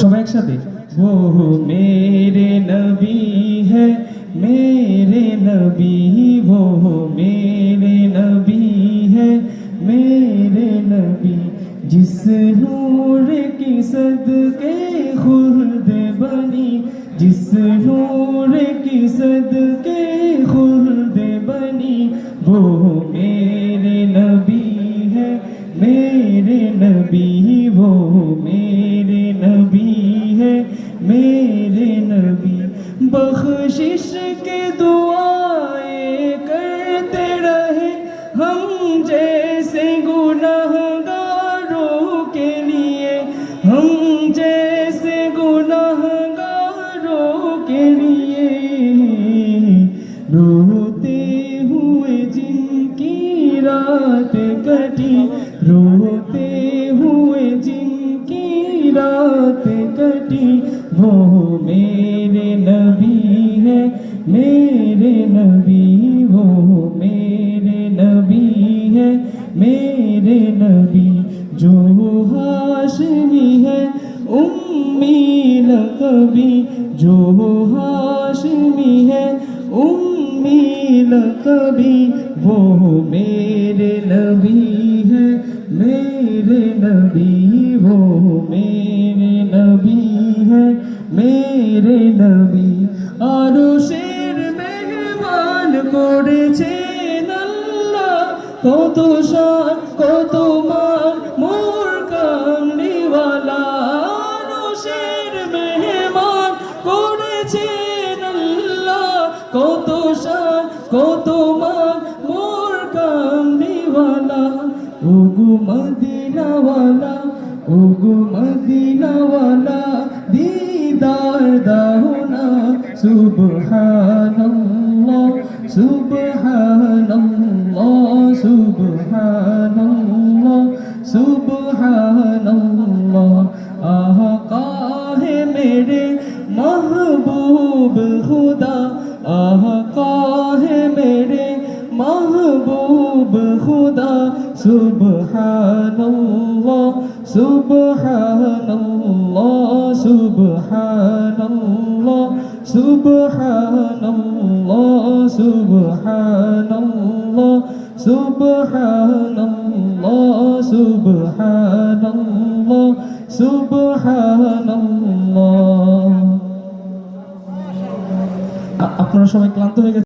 সবাই একসাথে। वो मेरे नबी है मेरे नबी, वो मेरे नबी है मेरे नबी, जिस नूर की सदके खुल्द बनी, जिस नूर की सदके खुल्द बनी, वो मेरे नबी है मेरे नबी, वो मेरे नबी है मेरे नबी। बख्शिश के दुआएं करते रहे हम जैसे गुनहगारों के लिए, हम जैसे गुनहगारों के लिए, रोते हुए जिनकी रात कटी, रोते हुए जिनकी रात कटी, वो मेरे नबी है मेरे नबी, वो मेरे नबी है मेरे नबी। जो हाशमी है उम्मी लक़बी, जो हाशमी है उम्मी लक़बी, वो मेरे नबी है मेरे नबी, वो मेरे नबी है मेरे नबी। আরশের মেহমান করেছেন আল্লাহ, কত শান কত মান মোর কামলিওয়ালা। আরশের মেহমান করেছেন আল্লাহ, কত শান কত মান মোর কামলিওয়ালা। ওগো মদিনাওয়ালা, ওগো মদিনাওয়ালা, दीदार दाओ ना। सुबहानल्लाह सुबहानल्लाह सुबहानल्लाह सुबहानल्लाह। आका है मेरे महबूब खुदा, आका है मेरे महबूब खुदा। सुबहानल्लाह सुबहानल्लाह सुबहानल्लाह सुबहानल्लाह सुबहानल्लाह सुबहानल्लाह सुबहानल्लाह सुबहानल्लाह। আপনারা সবাই ক্লান্ত হয়ে গেছেন।